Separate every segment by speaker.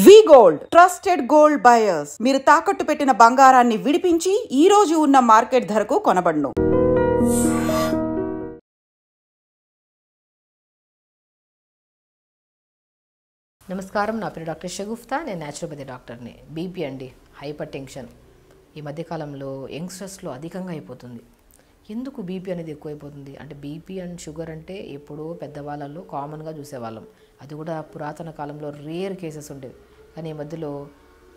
Speaker 1: వి gold trusted gold buyers మీరు తాకట్టు పెట్టిన బంగారాన్ని విడిపించి ఈ రోజు ఉన్న మార్కెట్ ధరకు కొనబడును.
Speaker 2: నమస్కారం, నా పేరు డాక్టర్ షగుఫ్తా. నేను న్యాచురోపతి డాక్టర్ని. బీపీ అండి, హైపర్ టెన్షన్ ఈ మధ్యకాలంలో యంగ్స్టర్స్లో అధికంగా అయిపోతుంది. ఎందుకు బీపీ అనేది ఎక్కువైపోతుంది అంటే, బీపీ అండ్ షుగర్ అంటే ఎప్పుడో పెద్దవాళ్ళలో కామన్గా చూసేవాళ్ళం. అది కూడా పురాతన కాలంలో రేర్ కేసెస్ ఉండేవి. కానీ ఈ మధ్యలో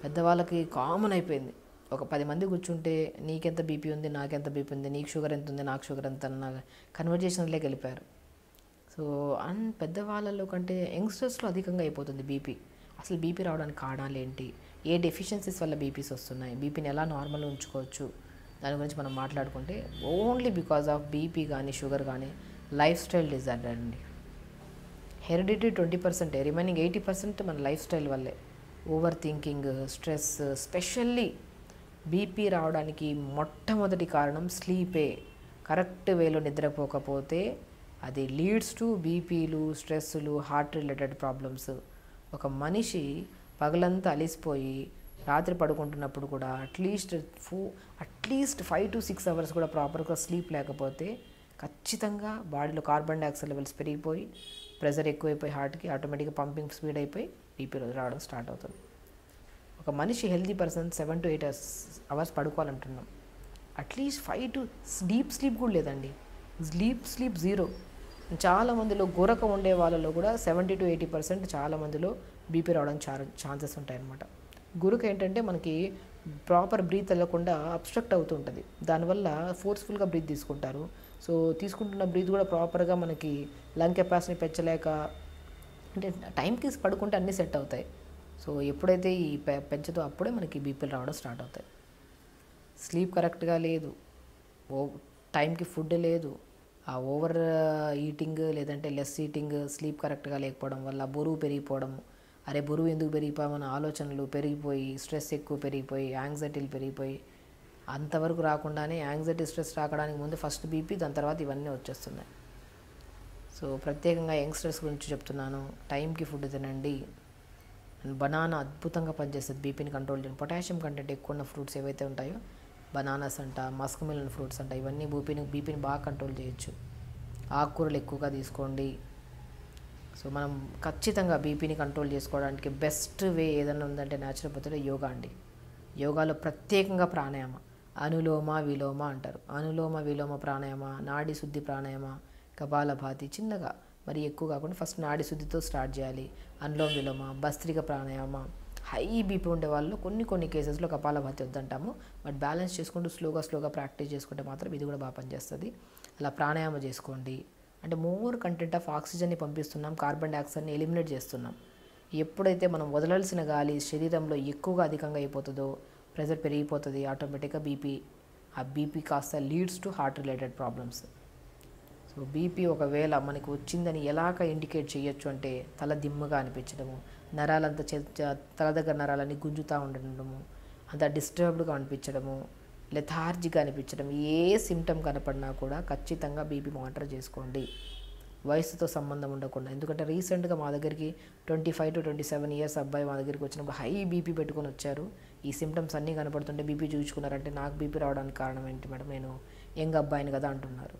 Speaker 2: పెద్దవాళ్ళకి కామన్ అయిపోయింది. ఒక 10 మంది కూర్చుంటే నీకెంత బీపీ ఉంది, నాకెంత బీపీ ఉంది, నీకు షుగర్ ఎంత ఉంది, నాకు షుగర్ ఎంత అన్న కన్వర్జేషన్లోకి వెళ్ళిపోయారు. సో పెద్దవాళ్ళలో కంటే యంగ్స్టర్స్లో అధికంగా అయిపోతుంది బీపీ. అసలు బీపీ రావడానికి కారణాలు ఏంటి, ఏ డెఫిషియన్సీస్ వల్ల బీపీస్ వస్తున్నాయి, బీపీని ఎలా నార్మల్ ఉంచుకోవచ్చు, దాని గురించి మనం మాట్లాడుకుంటే ఓన్లీ బికాజ్ ఆఫ్ బీపీ కానీ షుగర్ కానీ లైఫ్ స్టైల్ డిజార్డర్ అండి. హెరిడిటరీ 20%, రిమైనింగ్ 80% మన లైఫ్ స్టైల్ వల్లే. Over thinking, stress, specially BP రావడానికి మొట్టమొదటి కారణం స్లీపే. కరెక్ట్ వేలో నిద్రపోకపోతే అది లీడ్స్ టు బీపీలు, స్ట్రెస్సులు, హార్ట్ రిలేటెడ్ ప్రాబ్లమ్స్. ఒక మనిషి పగలంతా అలిసిపోయి రాత్రి పడుకుంటున్నప్పుడు కూడా అట్లీస్ట్ 5 to 6 అవర్స్ కూడా ప్రాపర్గా స్లీప్ లేకపోతే ఖచ్చితంగా బాడీలో కార్బన్ డైఆక్సైడ్ లెవెల్స్ పెరిగిపోయి ప్రెషర్ ఎక్కువైపోయి హార్ట్కి ఆటోమేటిక్గా పంపింగ్ స్పీడ్ అయిపోయి బీపీ రావడం స్టార్ట్ అవుతుంది. ఒక మనిషి హెల్తీ పర్సన్ 7 to 8 అవర్స్ పడుకోవాలంటున్నాం. అట్లీస్ట్ 5 to డీప్ స్లీప్ కూడా లేదండి. Sleep zero. చాలామందిలో గురక ఉండే వాళ్ళలో కూడా 70 to 80% చాలామందిలో బీపీ రావడానికి ఛాన్సెస్ ఉంటాయన్నమాట. గురక ఏంటంటే మనకి ప్రాపర్ బ్రీత్ వెళ్ళకుండా అబ్స్ట్రక్ట్ అవుతూ ఉంటుంది. దానివల్ల ఫోర్స్ఫుల్గా బ్రీత్ తీసుకుంటారు. సో తీసుకుంటున్న బ్రీత్ కూడా ప్రాపర్గా మనకి లంగ్ కెపాసిటీ పెంచలేక, అంటే టైంకి పడుకుంటే అన్నీ సెట్ అవుతాయి. సో ఎప్పుడైతే ఈ పెంచదో అప్పుడే మనకి బీపీలు రావడం స్టార్ట్ అవుతాయి. స్లీప్ కరెక్ట్గా లేదు, టైంకి ఫుడ్ లేదు, ఆ ఓవర్ ఈటింగ్ లేదంటే లెస్ ఈటింగ్, స్లీప్ కరెక్ట్గా లేకపోవడం వల్ల బరువు పెరిగిపోవడం. అరే బరువు ఎందుకు పెరిగిపోయామన్న ఆలోచనలు పెరిగిపోయి, స్ట్రెస్ ఎక్కువ పెరిగిపోయి, యాంగ్జైటీలు పెరిగిపోయి, అంతవరకు రాకుండానే యాంగ్జైటీ స్ట్రెస్ రాకడానికి ముందు ఫస్ట్ బీపీ, దాని తర్వాత ఇవన్నీ వచ్చేస్తున్నాయి. సో ప్రత్యేకంగా యంగ్స్టర్స్ గురించి చెప్తున్నాను. టైంకి ఫుడ్ తినండి. బనానా అద్భుతంగా పనిచేస్తుంది బీపీని కంట్రోల్ చేయండి. పొటాషియం కంటెంట్ ఎక్కువ ఉన్న ఫ్రూట్స్ ఏవైతే ఉంటాయో, బనానాస్ అంట, మస్క్ మిలన్ ఫ్రూట్స్ అంట, ఇవన్నీ బీపీని బాగా కంట్రోల్ చేయొచ్చు. ఆకుకూరలు ఎక్కువగా తీసుకోండి. సో మనం ఖచ్చితంగా బీపీని కంట్రోల్ చేసుకోవడానికి బెస్ట్ వే ఏదైనా ఉందంటే న్యాచురోపతిలో యోగా అండి. యోగాలో ప్రత్యేకంగా ప్రాణాయామ, అనులోమ విలోమ అంటారు. అనులోమ విలోమ ప్రాణాయామ, నాడి శుద్ధి ప్రాణాయామ, కపాలభాతి, చిన్నగా మరి ఎక్కువ కాకుండా ఫస్ట్ నాడి శుద్ధితో స్టార్ట్ చేయాలి. అనులోమ విలోమ, భస్త్రిక ప్రాణాయామ. హై బీపీ ఉండే వాళ్ళు కొన్ని కేసెస్లో కపాలభాతి వద్దంటాము. బట్ బ్యాలెన్స్ చేసుకుంటూ స్లోగా ప్రాక్టీస్ చేసుకుంటే మాత్రం ఇది కూడా బాగా పనిచేస్తుంది. అలా ప్రాణాయామ చేసుకోండి. అంటే మోర్ కంటెంట్ ఆఫ్ ఆక్సిజన్ని పంపిస్తున్నాం, కార్బన్ డైఆక్సైడ్ని ఎలిమినేట్ చేస్తున్నాం. ఎప్పుడైతే మనం వదలాల్సిన గాలి శరీరంలో ఎక్కువగా అధికంగా అయిపోతుందో ప్రెషర్ పెరిగిపోతుంది, ఆటోమేటిక్గా ఆ బీపీ కాస్త leads to heart related problems. So BP ఒకవేళ మనకు వచ్చిందని ఎలాగ ఇండికేట్ చేయొచ్చు అంటే, తల దిమ్మగా అనిపించడము, నరాలంతా తల దగ్గర నరాలన్నీ గుంజుతూ ఉండడము, అంత డిస్టర్బ్డ్గా అనిపించడము, లెథార్జిగా అనిపించడం, ఏ సిమ్టమ్ కనపడినా కూడా ఖచ్చితంగా బీపీ మానిటర్ చేసుకోండి. వయసుతో సంబంధం ఉండకుండా. ఎందుకంటే రీసెంట్గా మా దగ్గరికి 25 to 27 ఇయర్స్ అబ్బాయి మా దగ్గరికి వచ్చినప్పుడు హై బీపీ పెట్టుకొని వచ్చారు. ఈ సిమ్టమ్స్ అన్నీ కనపడుతుంటే బీపీ చూపించుకున్నారంటే, నాకు బీపీ రావడానికి కారణం ఏంటి మేడం, నేను యంగ్ అబ్బాయిని కదా అంటున్నారు.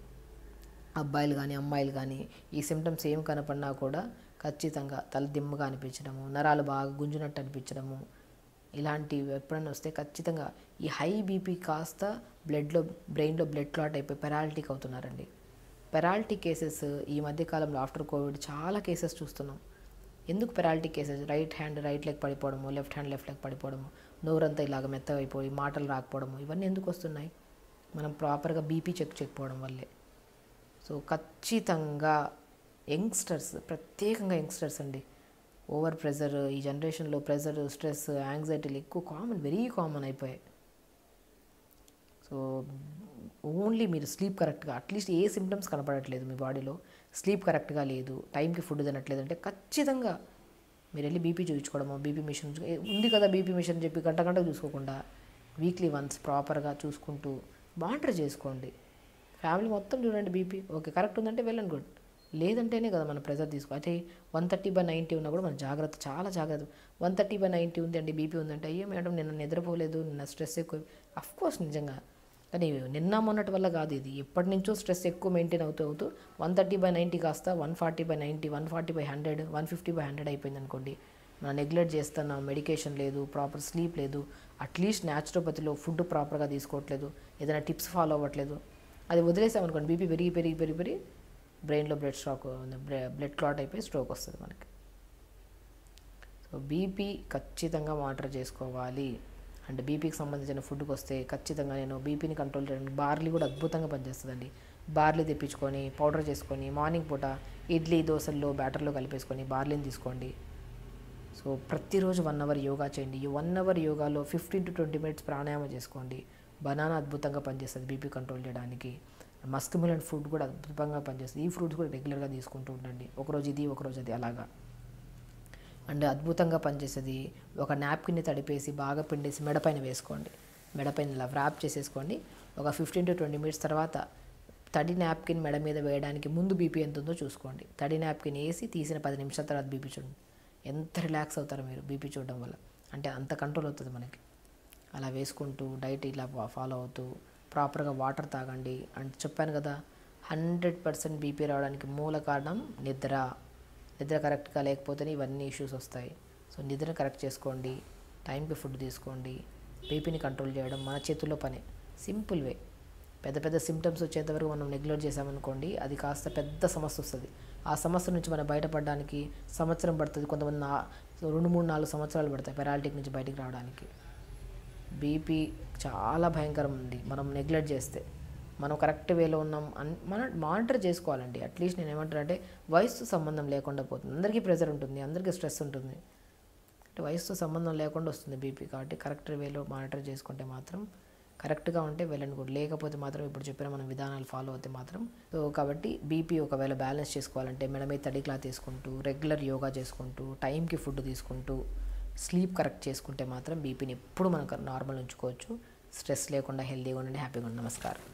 Speaker 2: అబ్బాయిలు కానీ అమ్మాయిలు కానీ ఈ సిమ్టమ్స్ ఏం కనపడినా కూడా ఖచ్చితంగా తల దిమ్మగా అనిపించడము, నరాలు బాగా గుంజునట్టు అనిపించడము, ఇలాంటివి ఎప్పుడైనా వస్తే ఖచ్చితంగా ఈ హై బీపీ కాస్త బ్రెయిన్లో బ్లడ్ క్లాట్ అయిపోయి పెరాలిటిక్ అవుతున్నారండి. పెరాలిటిక్ కేసెస్ ఈ మధ్యకాలంలో ఆఫ్టర్ కోవిడ్ చాలా కేసెస్ చూస్తున్నాం. ఎందుకు paralytic cases? Right hand right leg పడిపోవడము, లెఫ్ట్ హ్యాండ్ లెఫ్ట్ లెగ్ పడిపోవడము, నోరంతా ఇలాగ మెత్తగా అయిపోయి మాటలు రాకపోవడము, ఇవన్నీ ఎందుకు వస్తున్నాయి? మనం ప్రాపర్గా బీపీ చెక్ చేయకపోవడం వల్లే. సో ఖచ్చితంగా యంగ్స్టర్స్, ప్రత్యేకంగా యంగ్స్టర్స్ అండి, ఓవర్ ప్రెషర్, ఈ జనరేషన్లో ప్రెషర్, స్ట్రెస్, యాంగ్జైటీలు ఎక్కువ వెరీ కామన్ అయిపోయాయి. సో ఓన్లీ మీరు స్లీప్ కరెక్ట్గా, అట్లీస్ట్ ఏ సిమ్టమ్స్ కనపడట్లేదు మీ బాడీలో, స్లీప్ కరెక్ట్గా లేదు, టైంకి ఫుడ్ తినట్లేదు అంటే ఖచ్చితంగా మీరు వెళ్ళి బీపీ చూపించుకోవడము. బీపీ మిషన్ ఉంది కదా, బీపీ మిషన్ చెప్పి గంట చూసుకోకుండా వీక్లీ వన్స్ ప్రాపర్గా చూసుకుంటూ మానిటర్ చేసుకోండి. ఫ్యామిలీ మొత్తం చూడండి బీపీ ఓకే కరెక్ట్ ఉందంటే వెల్ అండ్ గుడ్. లేదంటేనే కదా మన ప్రెజర్ తీసుకో. అయితే 130/90 ఉన్నా కూడా మన జాగ్రత్త, చాలా జాగ్రత్త. 130/90 ఉంది అండి, బీపీ ఉందంటే, అయ్యో మేడం నిన్న నిద్రపోలేదు, నిన్న స్ట్రెస్ ఎక్కువ. అఫ్కోర్స్ నిజంగా, కానీ నిన్న మొన్నటి వల్ల కాదు, ఇది ఎప్పటి నుంచో స్ట్రెస్ ఎక్కువ మెయింటైన్ అవుతూ 130/90 కాస్త 140/90, 140/100, 150/100 అయిపోయింది అనుకోండి. మనం నెగ్లెక్ట్ చేస్తున్నా, మెడికేషన్ లేదు, ప్రాపర్ స్లీప్ లేదు, అట్లీస్ట్ న్యాచురోపతిలో ఫుడ్ ప్రాపర్గా తీసుకోవట్లేదు, ఏదైనా టిప్స్ ఫాలో అవ్వట్లేదు, అది వదిలేసామనుకోండి బీపీ పెరిగి బ్రెయిన్లో బ్లడ్ క్లాట్ అయిపోయి స్ట్రోక్ వస్తుంది మనకి. సో బీపీ ఖచ్చితంగా మానిటర్ చేసుకోవాలి. అండ్ బీపీకి సంబంధించిన ఫుడ్కి వస్తే ఖచ్చితంగా నేను బీపీని కంట్రోల్ చేయడానికి బార్లీ కూడా అద్భుతంగా పనిచేస్తుందండి. బార్లీ తెప్పించుకొని పౌడర్ చేసుకొని మార్నింగ్ పూట ఇడ్లీ దోశల్లో బ్యాటర్లో కలిపేసుకొని బార్లీని తీసుకోండి. సో ప్రతిరోజు 1 అవర్ యోగా చేయండి. ఈ 1 అవర్ యోగాలో 15 to 20 minutes ప్రాణాయామం చేసుకోండి. బనానా అద్భుతంగా పనిచేస్తుంది బీపీ కంట్రోల్ చేయడానికి. మస్క్ మిలన్ ఫ్రూట్ కూడా అద్భుతంగా పనిచేస్తుంది. ఈ ఫ్రూట్స్ కూడా రెగ్యులర్గా తీసుకుంటూ ఉండండి. ఒకరోజు ఇది ఒకరోజు అది అలాగా. అండ్ అద్భుతంగా పనిచేసేది, ఒక నాప్కిన్ని తడిపేసి బాగా పిండేసి మెడపైన వేసుకోండి. మెడపైన ఇలా వ్రాప్ చేసేసుకోండి. ఒక 15 to 20 minutes తర్వాత తడి నాప్కిన్ మెడ మీద వేయడానికి ముందు బీపీ ఎంత ఉందో చూసుకోండి. తడి నాప్కిన్ వేసి తీసిన 10 నిమిషాల తర్వాత బీపీ చూడండి. ఎంత రిలాక్స్ అవుతారో మీరు బీపీ చూడడం వల్ల. అంటే అంత కంట్రోల్ అవుతుంది మనకి. అలా వేసుకుంటూ డైట్ ఇలా ఫాలో అవుతూ ప్రాపర్గా వాటర్ తాగండి. అండ్ చెప్పాను కదా, 100% బీపీ రావడానికి మూల కారణం నిద్ర కరెక్ట్గా లేకపోతేనే ఇవన్నీ ఇష్యూస్ వస్తాయి. సో నిద్ర కరెక్ట్ చేసుకోండి, టైంకి ఫుడ్ తీసుకోండి. బీపీని కంట్రోల్ చేయడం మన చేతుల్లో పనే, సింపుల్ వే. పెద్ద సిమ్టమ్స్ వచ్చేంతవరకు మనం నెగ్లెక్ట్ చేసామనుకోండి, అది కాస్త పెద్ద సమస్య వస్తుంది. ఆ సమస్య నుంచి మనం బయటపడడానికి సంవత్సరం పడుతుంది, కొంతమంది 2, 3, 4 సంవత్సరాలు పడతాయి పెరాలిటిక్ నుంచి బయటికి రావడానికి. బీపీ చాలా భయంకరం ఉంది మనం నెగ్లెక్ట్ చేస్తే. మనం కరెక్ట్ వేలో ఉన్నాం మనం మానిటర్ చేసుకోవాలండి. అట్లీస్ట్ నేను ఏమంటానంటే, వయసుతో సంబంధం లేకుండా పోతుంది. అందరికీ ప్రెషర్ ఉంటుంది, అందరికీ స్ట్రెస్ ఉంటుంది, అంటే వయసుతో సంబంధం లేకుండా వస్తుంది బీపీ. కాబట్టి కరెక్ట్ వేలో మానిటర్ చేసుకుంటే మాత్రం కరెక్ట్గా ఉంటే వెల్ అండ్ గుడ్. లేకపోతే మాత్రం ఇప్పుడు చెప్పిన మన విధానాలు ఫాలో అవుతే మాత్రం. సో కాబట్టి బీపీ ఒకవేళ బ్యాలెన్స్ చేసుకోవాలంటే మెడ మీద తడి క్లాత్ తీసుకుంటూ, రెగ్యులర్ యోగా చేసుకుంటూ, టైంకి ఫుడ్ తీసుకుంటూ, స్లీప్ కరెక్ట్ చేసుకుంటే మాత్రం బీపీని ఎప్పుడు మనం నార్మల్ ఉంచుకోవచ్చు. స్ట్రెస్ లేకుండా హెల్తీగా ఉండండి, హ్యాపీగా ఉండండి. నమస్కారం.